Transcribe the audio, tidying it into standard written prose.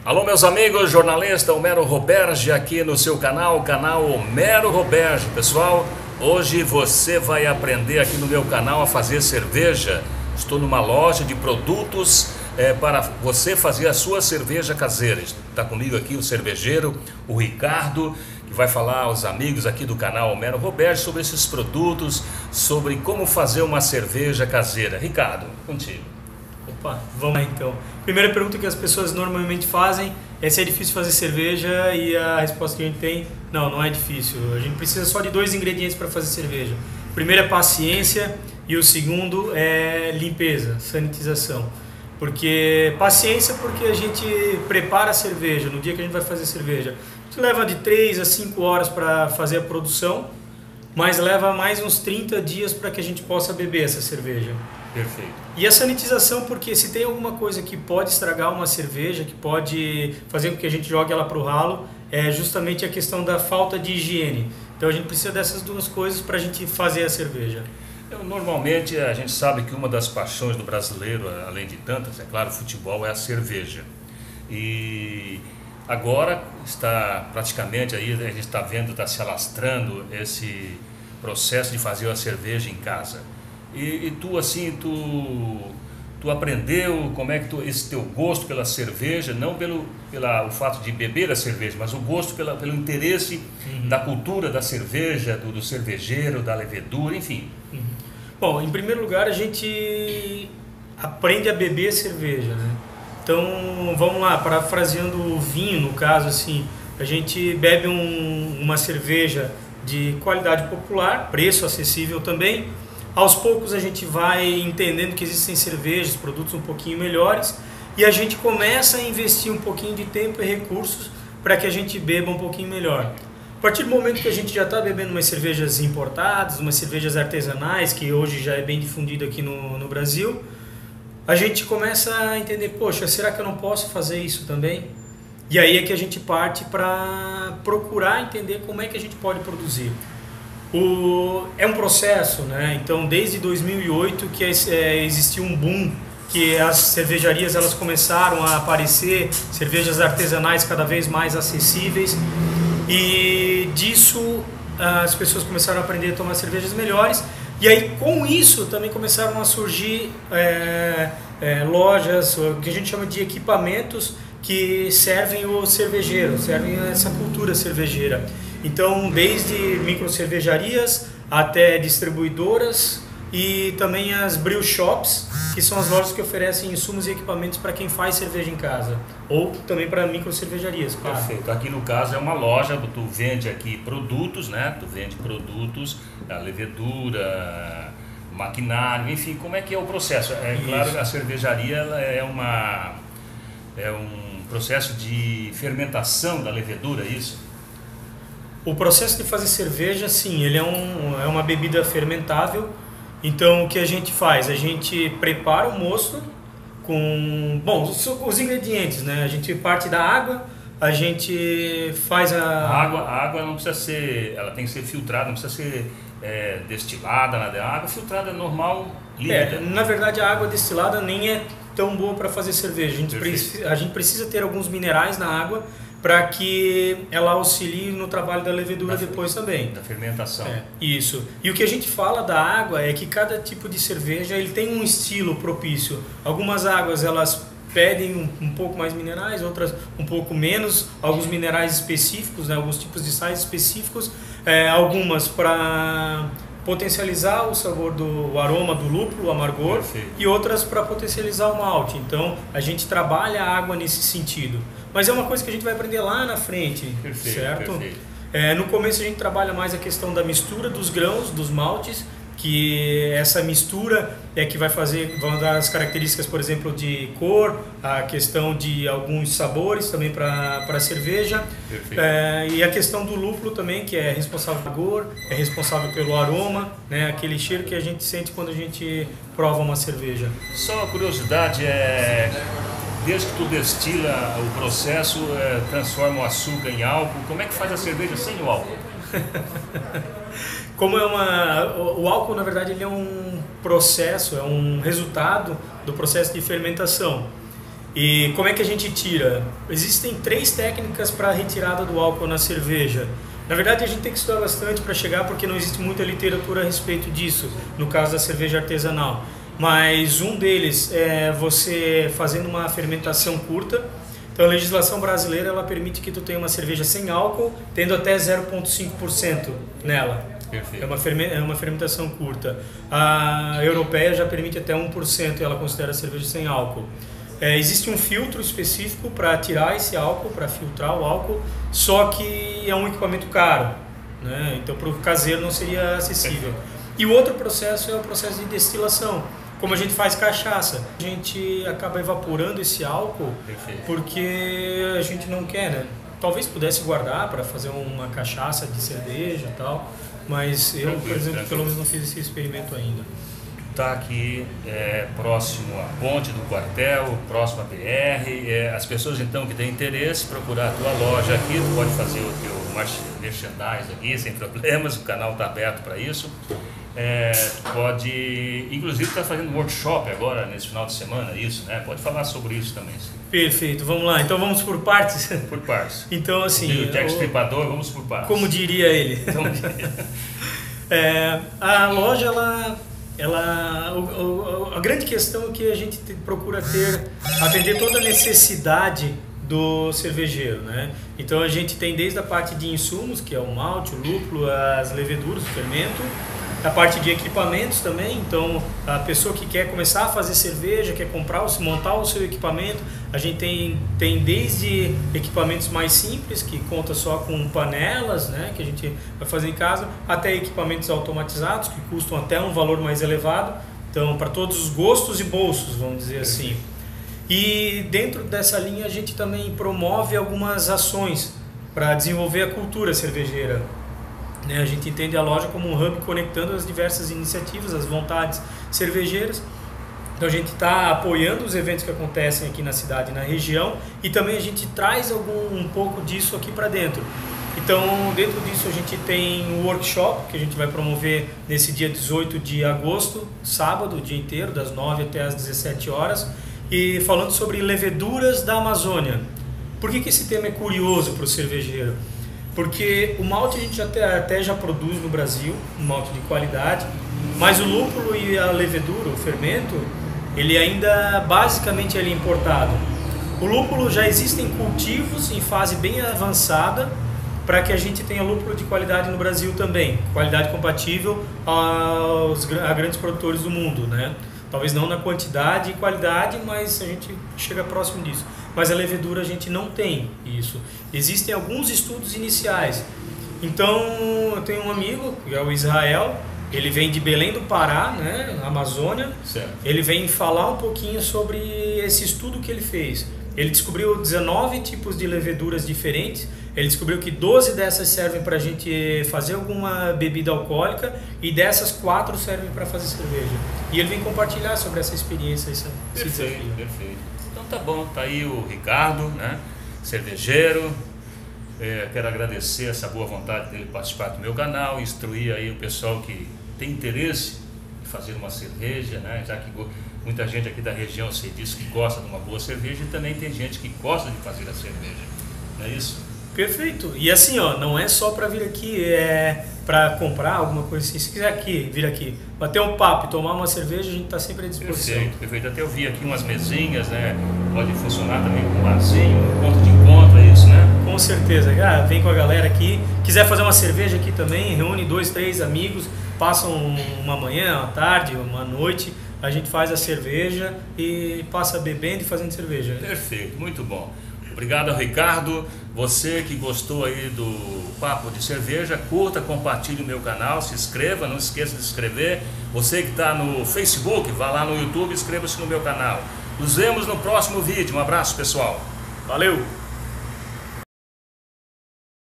Alô, meus amigos, jornalista Homero Roberge aqui no seu canal Homero Roberge. Pessoal, hoje você vai aprender aqui no meu canal a fazer cerveja. Estou numa loja de produtos para você fazer a sua cerveja caseira. Está comigo aqui o cervejeiro, o Ricardo, que vai falar aos amigos aqui do canal Homero Roberge sobre esses produtos, sobre como fazer uma cerveja caseira. Ricardo, contigo. Opa, vamos lá então. Primeira pergunta que as pessoas normalmente fazem é se é difícil fazer cerveja, e a resposta que a gente tem: não é difícil. A gente precisa só de 2 ingredientes para fazer cerveja. O primeiro é paciência e o segundo é limpeza, sanitização. Paciência porque a gente prepara a cerveja no dia que a gente vai fazer cerveja. A gente leva de 3 a 5 horas para fazer a produção, mas leva mais uns 30 dias para que a gente possa beber essa cerveja. Perfeito. E a sanitização, porque se tem alguma coisa que pode estragar uma cerveja, que pode fazer com que a gente jogue ela para o ralo, é justamente a questão da falta de higiene. Então a gente precisa dessas 2 coisas para a gente fazer a cerveja. Normalmente a gente sabe que uma das paixões do brasileiro, além de tantas, é claro, o futebol, é a cerveja. E agora está praticamente aí, a gente está vendo, está se alastrando esse processo de fazer a cerveja em casa. E tu assim, tu aprendeu como é que esse teu gosto pela cerveja, não pelo o fato de beber a cerveja, mas o gosto pelo interesse da cultura da cerveja, do cervejeiro, da levedura, enfim. Bom, em primeiro lugar a gente aprende a beber cerveja, né? Então vamos lá, parafraseando o vinho, no caso assim, a gente bebe uma cerveja de qualidade popular, preço acessível também. Aos poucos a gente vai entendendo que existem cervejas, produtos um pouquinho melhores, e a gente começa a investir um pouquinho de tempo e recursos para que a gente beba um pouquinho melhor. A partir do momento que a gente já está bebendo umas cervejas importadas, umas cervejas artesanais, que hoje já é bem difundido aqui no Brasil, a gente começa a entender: poxa, será que eu não posso fazer isso também? E aí é que a gente parte para procurar entender como é que a gente pode produzir. É um processo, né? Então desde 2008 que existiu um boom, que as cervejarias elas começaram a aparecer, cervejas artesanais cada vez mais acessíveis, e disso as pessoas começaram a aprender a tomar cervejas melhores, e aí com isso também começaram a surgir lojas, o que a gente chama de equipamentos, que servem o cervejeiro, servem essa cultura cervejeira. Então, desde microcervejarias até distribuidoras e também as brew shops, que são as lojas que oferecem insumos e equipamentos para quem faz cerveja em casa, ou também para microcervejarias, claro. Perfeito. Aqui no caso é uma loja, tu vende aqui produtos, né? Tu vende produtos, a levedura, maquinário, enfim, como é que é o processo? Claro que a cervejaria ela é um processo de fermentação da levedura, isso? O processo de fazer cerveja, sim, ele é uma bebida fermentável. Então o que a gente faz? A gente prepara o mosto com os ingredientes, né? A gente parte da água, a gente faz a água não precisa ser, ela tem que ser filtrada, não precisa ser destilada, nada. A água filtrada é normal, líquida. Na verdade a água destilada nem é tão boa para fazer cerveja. A gente precisa ter alguns minerais na água para que ela auxilie no trabalho da levedura depois também. Da fermentação. Isso. E o que a gente fala da água é que cada tipo de cerveja ele tem um estilo propício. Algumas águas elas pedem um pouco mais minerais, outras um pouco menos, alguns minerais específicos, né, alguns tipos de sais específicos, algumas para potencializar o sabor o aroma do lúpulo, o amargor. Perfeito. E outras para potencializar o malte. Então a gente trabalha a água nesse sentido. Mas é uma coisa que a gente vai aprender lá na frente, perfeito, certo? Perfeito. No começo a gente trabalha mais a questão da mistura dos grãos, dos maltes, que essa mistura é que vão dar as características, por exemplo, de cor, a questão de alguns sabores também para a cerveja. E a questão do lúpulo também, que é responsável pelo sabor, é responsável pelo aroma, né? Aquele cheiro que a gente sente quando a gente prova uma cerveja. Só uma curiosidade, desde que tu destila o processo, transforma o açúcar em álcool, como é que faz a cerveja sem o álcool? O álcool, na verdade, ele é um processo, é um resultado do processo de fermentação. E como é que a gente tira? Existem 3 técnicas para a retirada do álcool na cerveja. Na verdade, a gente tem que estudar bastante para chegar, porque não existe muita literatura a respeito disso, no caso da cerveja artesanal. Mas um deles é você fazendo uma fermentação curta. Então a legislação brasileira ela permite que tu tenha uma cerveja sem álcool, tendo até 0,5% nela. Perfeito. É uma fermentação curta. A europeia já permite até 1% e ela considera a cerveja sem álcool. Existe um filtro específico para tirar esse álcool, para filtrar o álcool, só que é um equipamento caro, né? Então para o caseiro não seria acessível. E o outro processo é o processo de destilação. Como a gente faz cachaça, a gente acaba evaporando esse álcool. Perfeito. Porque a gente não quer, né? Talvez pudesse guardar para fazer uma cachaça de cerveja e tal, mas eu, por exemplo, pelo menos não fiz esse experimento ainda. Está aqui próximo à ponte do quartel, próximo à BR. As pessoas então que têm interesse, procurar a tua loja aqui, tu pode fazer o teu merchandise aqui sem problemas, o canal está aberto para isso. Tu pode, inclusive está fazendo um workshop agora nesse final de semana, isso, né? Pode falar sobre isso também. Sim. Perfeito, vamos lá, então vamos por partes. Por partes. Então assim, o Jack Stripador, vamos por partes. Como diria ele. A loja a grande questão é que a gente procura atender toda a necessidade do cervejeiro, né? Então a gente tem desde a parte de insumos, que é o malte, o lúpulo, as leveduras, o fermento, a parte de equipamentos também. Então a pessoa que quer começar a fazer cerveja, quer montar o seu equipamento, a gente tem desde equipamentos mais simples, que conta só com panelas, né, que a gente vai fazer em casa, até equipamentos automatizados, que custam até um valor mais elevado. Então, para todos os gostos e bolsos, vamos dizer assim. E dentro dessa linha a gente também promove algumas ações para desenvolver a cultura cervejeira. A gente entende a loja como um hub conectando as diversas iniciativas, as vontades cervejeiras. Então a gente está apoiando os eventos que acontecem aqui na cidade e na região, e também a gente traz um pouco disso aqui para dentro. Então dentro disso a gente tem um workshop que a gente vai promover nesse dia 18 de agosto, sábado, o dia inteiro, das 9 até as 17 horas, e falando sobre leveduras da Amazônia. Por que esse tema é curioso para o cervejeiro? Porque o malte a gente até já produz no Brasil, um malte de qualidade, mas o lúpulo e a levedura, o fermento, ele ainda basicamente é importado. O lúpulo já existem cultivos em fase bem avançada para que a gente tenha lúpulo de qualidade no Brasil também, qualidade compatível a grandes produtores do mundo, né? Talvez não na quantidade e qualidade, mas a gente chega próximo disso. Mas a levedura a gente não tem isso. Existem alguns estudos iniciais. Então, eu tenho um amigo, que é o Israel, ele vem de Belém do Pará, né, na Amazônia. Certo. Ele vem falar um pouquinho sobre esse estudo que ele fez. Ele descobriu 19 tipos de leveduras diferentes. Ele descobriu que 12 dessas servem para a gente fazer alguma bebida alcoólica e dessas 4 servem para fazer cerveja. E ele vem compartilhar sobre essa experiência. Perfeito, perfeito. Então tá bom, tá aí o Ricardo, né, cervejeiro. Quero agradecer essa boa vontade dele participar do meu canal, instruir aí o pessoal que tem interesse em fazer uma cerveja, né, já que muita gente aqui da região se diz que gosta de uma boa cerveja, e também tem gente que gosta de fazer a cerveja, não é isso? Perfeito. E assim, ó, não é só para vir aqui, é para comprar alguma coisa assim. Se quiser vir aqui, bater um papo e tomar uma cerveja, a gente está sempre à disposição. Perfeito, perfeito. Até eu vi aqui umas mesinhas, né? Pode funcionar também com um barzinho, um ponto de encontro, é isso, né? Com certeza. Vem com a galera aqui. Quiser fazer uma cerveja aqui também, reúne 2, 3 amigos, passam uma manhã, uma tarde, uma noite, a gente faz a cerveja e passa bebendo e fazendo cerveja. Perfeito, muito bom. Obrigado ao Ricardo. Você que gostou aí do Papo de Cerveja, curta, compartilhe o meu canal, se inscreva, não esqueça de se inscrever. Você que está no Facebook, vá lá no YouTube e inscreva-se no meu canal. Nos vemos no próximo vídeo. Um abraço, pessoal. Valeu!